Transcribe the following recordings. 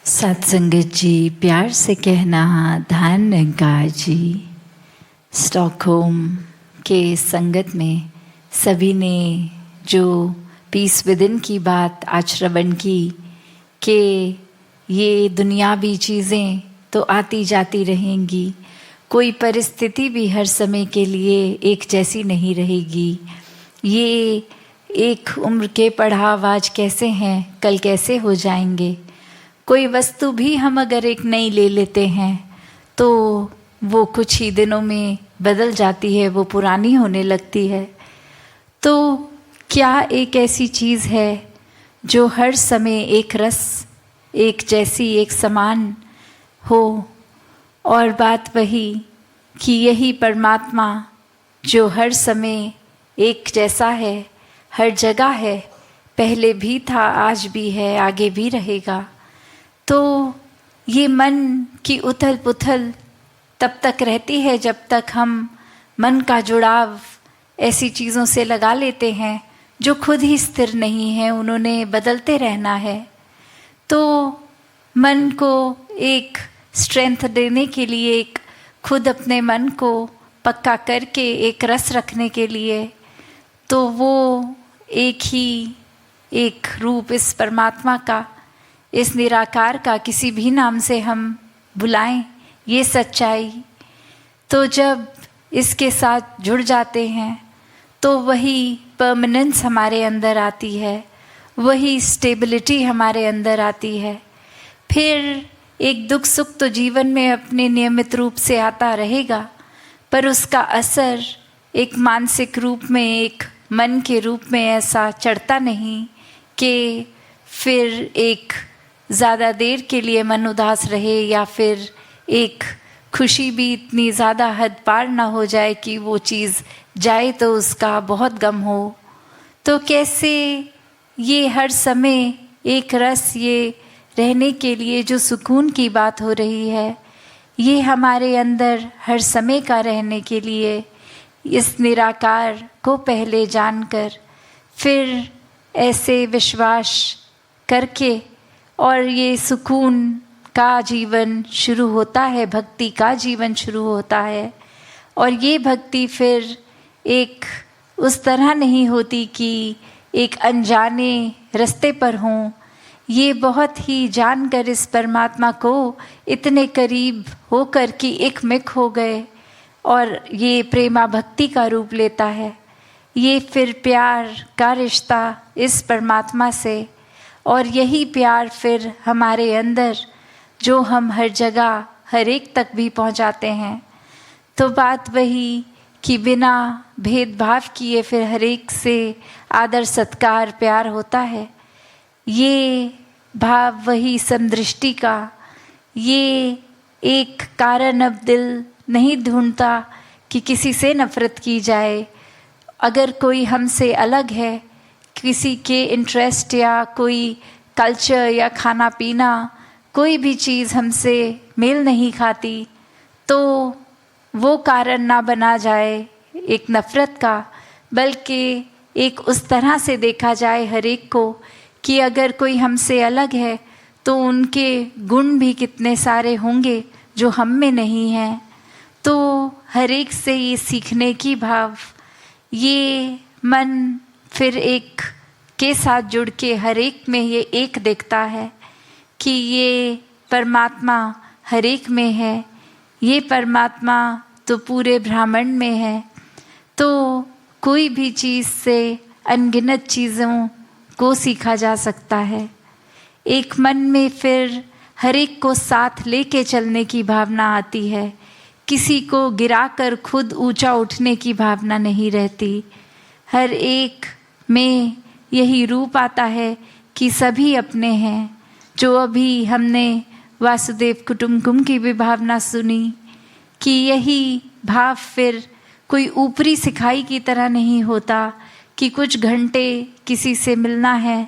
सत्संगत जी, प्यार से कहना ध्यान निरंकार जी। स्टॉकहोम के संगत में सभी ने जो पीस विदिन की बात आज श्रवण की कि ये दुनियावी चीज़ें तो आती जाती रहेंगी, कोई परिस्थिति भी हर समय के लिए एक जैसी नहीं रहेगी। ये एक उम्र के पड़ाव आज कैसे हैं, कल कैसे हो जाएंगे। कोई वस्तु भी हम अगर एक नई ले लेते हैं तो वो कुछ ही दिनों में बदल जाती है, वो पुरानी होने लगती है। तो क्या एक ऐसी चीज़ है जो हर समय एक रस, एक जैसी, एक समान हो? और बात वही कि यही परमात्मा जो हर समय एक जैसा है, हर जगह है, पहले भी था, आज भी है, आगे भी रहेगा। तो ये मन की उथल पुथल तब तक रहती है जब तक हम मन का जुड़ाव ऐसी चीज़ों से लगा लेते हैं जो खुद ही स्थिर नहीं है, उन्होंने बदलते रहना है। तो मन को एक स्ट्रेंथ देने के लिए, एक खुद अपने मन को पक्का करके एक रस रखने के लिए, तो वो एक ही एक रूप इस परमात्मा का, इस निराकार का, किसी भी नाम से हम बुलाएं, ये सच्चाई, तो जब इसके साथ जुड़ जाते हैं तो वही परमानेंस हमारे अंदर आती है, वही स्टेबिलिटी हमारे अंदर आती है। फिर एक दुख सुख तो जीवन में अपने नियमित रूप से आता रहेगा, पर उसका असर एक मानसिक रूप में, एक मन के रूप में ऐसा चढ़ता नहीं कि फिर एक ज़्यादा देर के लिए मन उदास रहे, या फिर एक खुशी भी इतनी ज़्यादा हद पार ना हो जाए कि वो चीज़ जाए तो उसका बहुत गम हो। तो कैसे ये हर समय एक रस, ये रहने के लिए जो सुकून की बात हो रही है, ये हमारे अंदर हर समय का रहने के लिए इस निराकार को पहले जानकर, फिर ऐसे विश्वास करके, और ये सुकून का जीवन शुरू होता है, भक्ति का जीवन शुरू होता है। और ये भक्ति फिर एक उस तरह नहीं होती कि एक अनजाने रास्ते पर हों, ये बहुत ही जानकर इस परमात्मा को इतने करीब होकर कि एक मिक हो गए, और ये प्रेमा भक्ति का रूप लेता है। ये फिर प्यार का रिश्ता इस परमात्मा से, और यही प्यार फिर हमारे अंदर जो हम हर जगह हर एक तक भी पहुंचाते हैं। तो बात वही कि बिना भेदभाव किए फिर हर एक से आदर सत्कार प्यार होता है। ये भाव वही समदृष्टि का, ये एक कारण अब दिल नहीं ढूंढता कि किसी से नफरत की जाए। अगर कोई हमसे अलग है, किसी के इंटरेस्ट या कोई कल्चर या खाना पीना, कोई भी चीज़ हमसे मेल नहीं खाती, तो वो कारण ना बना जाए एक नफ़रत का, बल्कि एक उस तरह से देखा जाए हर एक को कि अगर कोई हमसे अलग है तो उनके गुण भी कितने सारे होंगे जो हम में नहीं हैं। तो हर एक से ये सीखने की भाव, ये मन फिर एक के साथ जुड़ के हर एक में ये एक देखता है कि ये परमात्मा हर एक में है, ये परमात्मा तो पूरे ब्रह्मांड में है। तो कोई भी चीज़ से अनगिनत चीज़ों को सीखा जा सकता है। एक मन में फिर हर एक को साथ लेके चलने की भावना आती है, किसी को गिराकर खुद ऊंचा उठने की भावना नहीं रहती। हर एक में यही रूप आता है कि सभी अपने हैं। जो अभी हमने वासुदेव कुटुंबकम की भी भावना सुनी कि यही भाव फिर कोई ऊपरी सिखाई की तरह नहीं होता कि कुछ घंटे किसी से मिलना है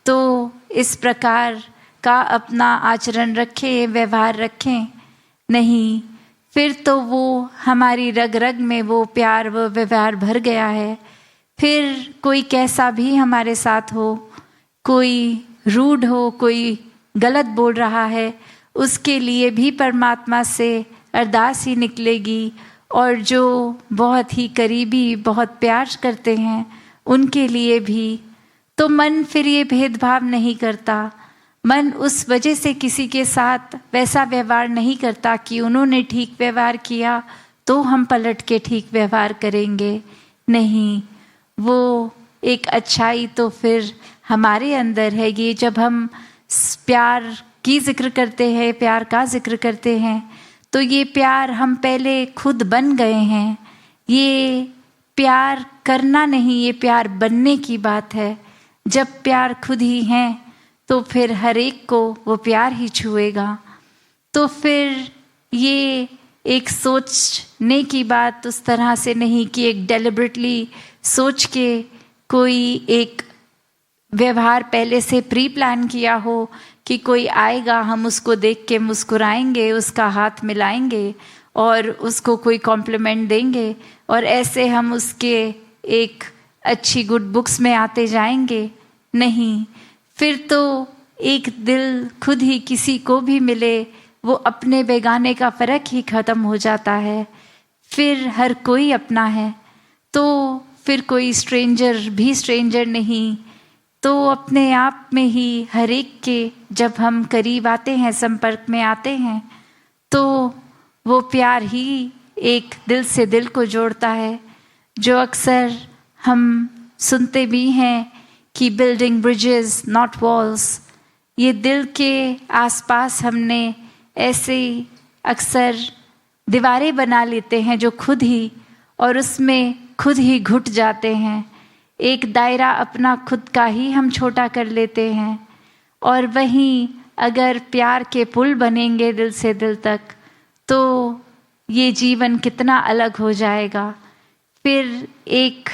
तो इस प्रकार का अपना आचरण रखें, व्यवहार रखें। नहीं, फिर तो वो हमारी रग रग में वो प्यार, वो व्यवहार भर गया है। फिर कोई कैसा भी हमारे साथ हो, कोई रूड हो, कोई गलत बोल रहा है उसके लिए भी परमात्मा से अरदास ही निकलेगी, और जो बहुत ही करीबी, बहुत प्यार करते हैं उनके लिए भी। तो मन फिर ये भेदभाव नहीं करता। मन उस वजह से किसी के साथ वैसा व्यवहार नहीं करता कि उन्होंने ठीक व्यवहार किया तो हम पलट के ठीक व्यवहार करेंगे। नहीं, वो एक अच्छाई तो फिर हमारे अंदर है। ये जब हम प्यार की जिक्र करते हैं, प्यार का जिक्र करते हैं, तो ये प्यार हम पहले खुद बन गए हैं। ये प्यार करना नहीं, ये प्यार बनने की बात है। जब प्यार खुद ही है तो फिर हर एक को वो प्यार ही छुएगा। तो फिर ये एक सोचने की बात उस तरह से नहीं कि एक डेलिबरेटली सोच के कोई एक व्यवहार पहले से प्री प्लान किया हो कि कोई आएगा, हम उसको देख के मुस्कुराएंगे, उसका हाथ मिलाएंगे और उसको कोई कॉम्प्लीमेंट देंगे और ऐसे हम उसके एक अच्छी गुड बुक्स में आते जाएंगे। नहीं, फिर तो एक दिल खुद ही किसी को भी मिले, वो अपने बेगाने का फ़र्क ही ख़त्म हो जाता है। फिर हर कोई अपना है, तो फिर कोई स्ट्रेंजर भी स्ट्रेंजर नहीं। तो अपने आप में ही हर एक के जब हम करीब आते हैं, संपर्क में आते हैं, तो वो प्यार ही एक दिल से दिल को जोड़ता है। जो अक्सर हम सुनते भी हैं कि बिल्डिंग ब्रिजेस नॉट वॉल्स, ये दिल के आसपास हमने ऐसे अक्सर दीवारें बना लेते हैं जो खुद ही, और उसमें खुद ही घुट जाते हैं। एक दायरा अपना खुद का ही हम छोटा कर लेते हैं। और वहीं अगर प्यार के पुल बनेंगे दिल से दिल तक, तो ये जीवन कितना अलग हो जाएगा। फिर एक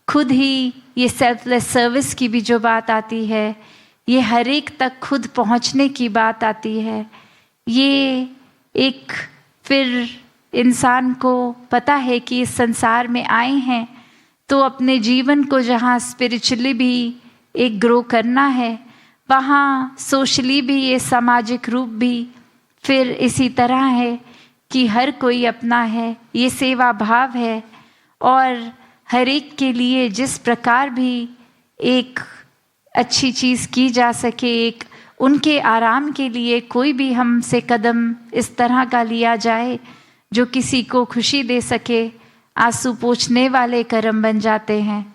खुद ही ये सेल्फलेस सर्विस की भी जो बात आती है, ये हर एक तक खुद पहुंचने की बात आती है। ये एक फिर इंसान को पता है कि इस संसार में आए हैं तो अपने जीवन को जहाँ स्पिरिचुअली भी एक ग्रो करना है, वहाँ सोशली भी, ये सामाजिक रूप भी फिर इसी तरह है कि हर कोई अपना है। ये सेवा भाव है और हर एक के लिए जिस प्रकार भी एक अच्छी चीज़ की जा सके, एक उनके आराम के लिए कोई भी हमसे कदम इस तरह का लिया जाए जो किसी को खुशी दे सके, आंसू पोंछने वाले कर्म बन जाते हैं।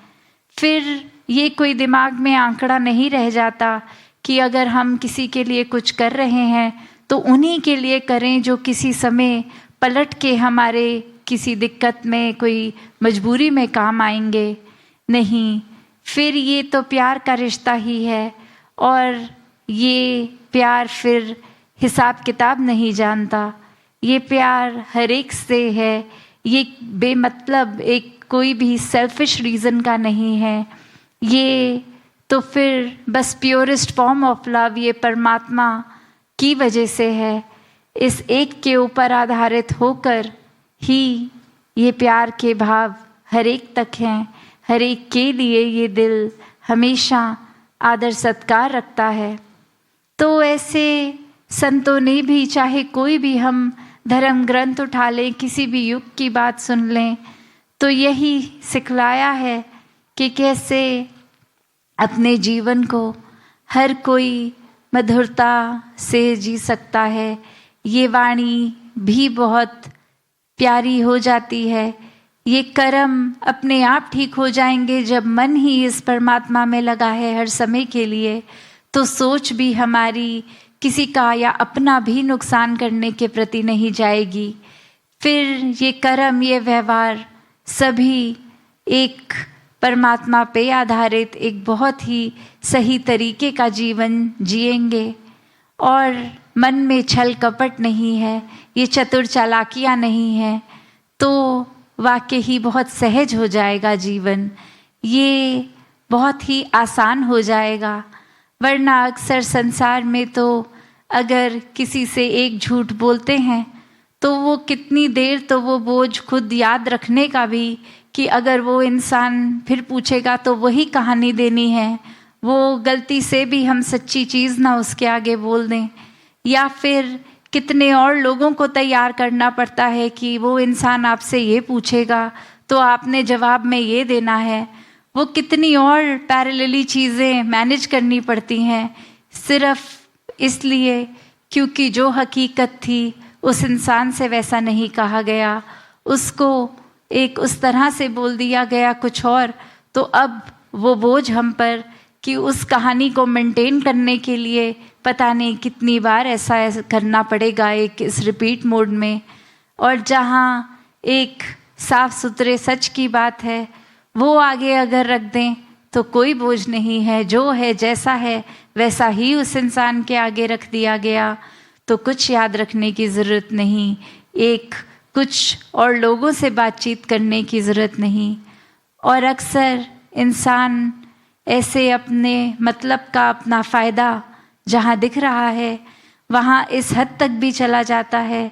फिर ये कोई दिमाग में आंकड़ा नहीं रह जाता कि अगर हम किसी के लिए कुछ कर रहे हैं तो उन्हीं के लिए करें जो किसी समय पलट के हमारे किसी दिक्कत में, कोई मजबूरी में काम आएंगे। नहीं, फिर ये तो प्यार का रिश्ता ही है और ये प्यार फिर हिसाब किताब नहीं जानता। ये प्यार हर एक से है, ये बेमतलब एक कोई भी सेल्फिश रीज़न का नहीं है। ये तो फिर बस प्योरेस्ट फॉर्म ऑफ लव ये परमात्मा की वजह से है। इस एक के ऊपर आधारित होकर ही ये प्यार के भाव हर एक तक हैं। हर एक के लिए ये दिल हमेशा आदर सत्कार रखता है। तो ऐसे संतों ने भी, चाहे कोई भी हम धर्म ग्रंथ उठा लें, किसी भी युग की बात सुन लें, तो यही सिखलाया है कि कैसे अपने जीवन को हर कोई मधुरता से जी सकता है। ये वाणी भी बहुत प्यारी हो जाती है। ये कर्म अपने आप ठीक हो जाएंगे जब मन ही इस परमात्मा में लगा है हर समय के लिए, तो सोच भी हमारी किसी का या अपना भी नुकसान करने के प्रति नहीं जाएगी। फिर ये कर्म, ये व्यवहार सभी एक परमात्मा पे आधारित एक बहुत ही सही तरीके का जीवन जिएंगे और मन में छल कपट नहीं है, ये चतुर चालाकियाँ नहीं है, तो वाकई ही बहुत सहज हो जाएगा जीवन। ये बहुत ही आसान हो जाएगा। वरना अक्सर संसार में तो अगर किसी से एक झूठ बोलते हैं तो वो कितनी देर तो वो बोझ खुद याद रखने का भी कि अगर वो इंसान फिर पूछेगा तो वही कहानी देनी है, वो गलती से भी हम सच्ची चीज़ ना उसके आगे बोल दें, या फिर कितने और लोगों को तैयार करना पड़ता है कि वो इंसान आपसे ये पूछेगा तो आपने जवाब में ये देना है। वो कितनी और पैरेलली चीज़ें मैनेज करनी पड़ती हैं, सिर्फ इसलिए क्योंकि जो हकीकत थी उस इंसान से वैसा नहीं कहा गया, उसको एक उस तरह से बोल दिया गया कुछ और। तो अब वो बोझ हम पर कि उस कहानी को मेंटेन करने के लिए पता नहीं कितनी बार ऐसा करना पड़ेगा, एक इस रिपीट मोड में। और जहाँ एक साफ सुथरे सच की बात है वो आगे अगर रख दें तो कोई बोझ नहीं है, जो है जैसा है वैसा ही उस इंसान के आगे रख दिया गया, तो कुछ याद रखने की ज़रूरत नहीं, एक कुछ और लोगों से बातचीत करने की ज़रूरत नहीं। और अक्सर इंसान ऐसे अपने मतलब का अपना फ़ायदा जहाँ दिख रहा है वहाँ इस हद तक भी चला जाता है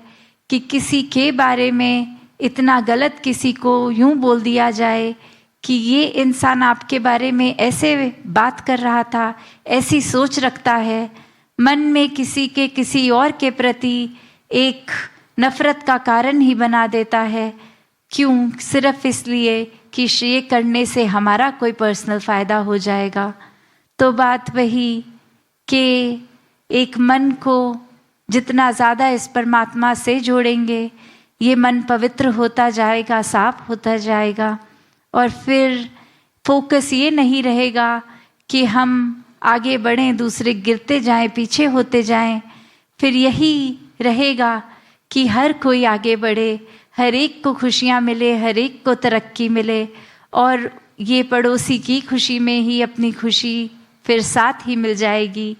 कि किसी के बारे में इतना गलत किसी को यूँ बोल दिया जाए कि ये इंसान आपके बारे में ऐसे बात कर रहा था, ऐसी सोच रखता है, मन में किसी और के प्रति एक नफ़रत का कारण ही बना देता है। क्यों? सिर्फ इसलिए कि ये करने से हमारा कोई पर्सनल फ़ायदा हो जाएगा। तो बात वही कि एक मन को जितना ज़्यादा इस परमात्मा से जोड़ेंगे ये मन पवित्र होता जाएगा, साफ होता जाएगा, और फिर फोकस ये नहीं रहेगा कि हम आगे बढ़ें, दूसरे गिरते जाएं, पीछे होते जाएं। फिर यही रहेगा कि हर कोई आगे बढ़े, हर एक को खुशियाँ मिले, हर एक को तरक्की मिले, और ये पड़ोसी की खुशी में ही अपनी खुशी फिर साथ ही मिल जाएगी।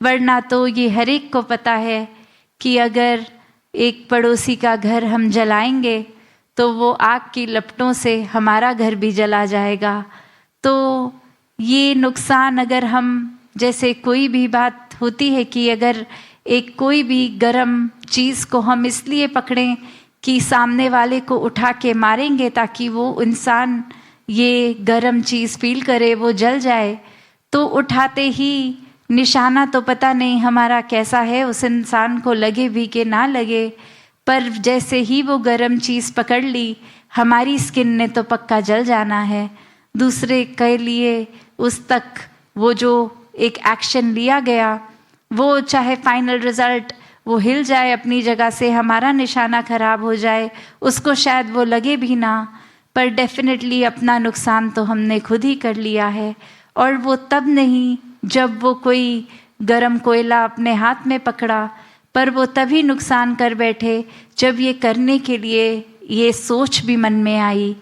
वरना तो ये हर एक को पता है कि अगर एक पड़ोसी का घर हम जलाएंगे तो वो आग की लपटों से हमारा घर भी जला जाएगा। तो ये नुकसान, अगर हम जैसे कोई भी बात होती है कि अगर एक कोई भी गरम चीज़ को हम इसलिए पकड़ें कि सामने वाले को उठा के मारेंगे ताकि वो इंसान ये गरम चीज़ फील करे, वो जल जाए, तो उठाते ही निशाना तो पता नहीं हमारा कैसा है, उस इंसान को लगे भी कि ना लगे, पर जैसे ही वो गरम चीज़ पकड़ ली हमारी स्किन ने तो पक्का जल जाना है। दूसरे के लिए उस तक वो जो एक एक्शन लिया गया वो चाहे फाइनल रिज़ल्ट वो हिल जाए अपनी जगह से, हमारा निशाना ख़राब हो जाए, उसको शायद वो लगे भी ना, पर डेफिनेटली अपना नुकसान तो हमने खुद ही कर लिया है। और वो तब नहीं जब वो कोई गरम कोयला अपने हाथ में पकड़ा, पर वो तभी नुकसान कर बैठे जब ये करने के लिए ये सोच भी मन में आई।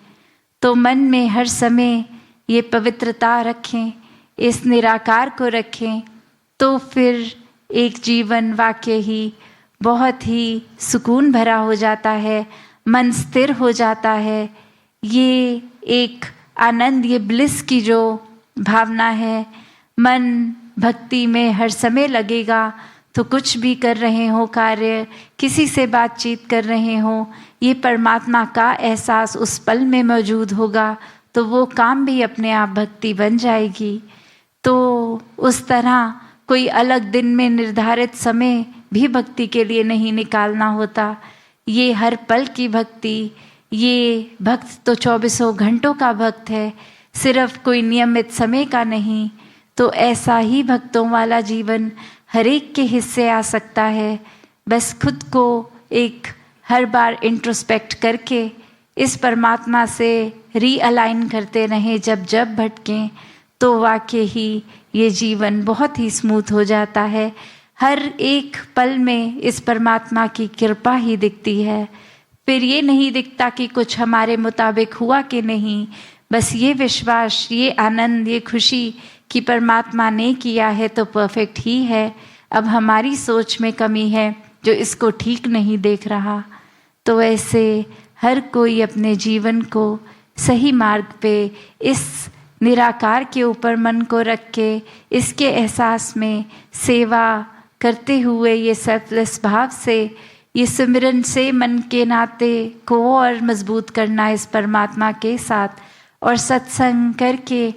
तो मन में हर समय ये पवित्रता रखें, इस निराकार को रखें, तो फिर एक जीवन वाकई ही बहुत ही सुकून भरा हो जाता है, मन स्थिर हो जाता है। ये एक आनंद, ये ब्लिस की जो भावना है, मन भक्ति में हर समय लगेगा, तो कुछ भी कर रहे हो कार्य, किसी से बातचीत कर रहे हो, ये परमात्मा का एहसास उस पल में मौजूद होगा, तो वो काम भी अपने आप भक्ति बन जाएगी। तो उस तरह कोई अलग दिन में निर्धारित समय भी भक्ति के लिए नहीं निकालना होता। ये हर पल की भक्ति, ये भक्त तो 24 घंटों का भक्त है, सिर्फ कोई नियमित समय का नहीं। तो ऐसा ही भक्तों वाला जीवन हर एक के हिस्से आ सकता है। बस खुद को एक हर बार इंट्रोस्पेक्ट करके इस परमात्मा से रीअलाइन करते रहें जब जब भटकें, तो वाकई ही ये जीवन बहुत ही स्मूथ हो जाता है। हर एक पल में इस परमात्मा की कृपा ही दिखती है। फिर ये नहीं दिखता कि कुछ हमारे मुताबिक हुआ कि नहीं, बस ये विश्वास, ये आनंद, ये खुशी कि परमात्मा ने किया है तो परफेक्ट ही है। अब हमारी सोच में कमी है जो इसको ठीक नहीं देख रहा। तो ऐसे हर कोई अपने जीवन को सही मार्ग पे इस निराकार के ऊपर मन को रख के इसके एहसास में सेवा करते हुए, ये सेल्फलेस भाव से, ये सिमरन से मन के नाते को और मजबूत करना इस परमात्मा के साथ, और सत्संग करके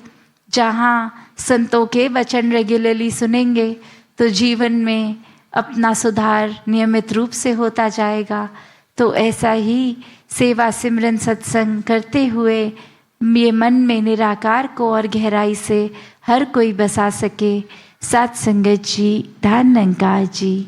जहाँ संतों के वचन रेगुलरली सुनेंगे तो जीवन में अपना सुधार नियमित रूप से होता जाएगा। तो ऐसा ही सेवा सिमरन सत्संग करते हुए ये मन में निराकार को और गहराई से हर कोई बसा सके। सात संगत जी, धन निरंकार जी।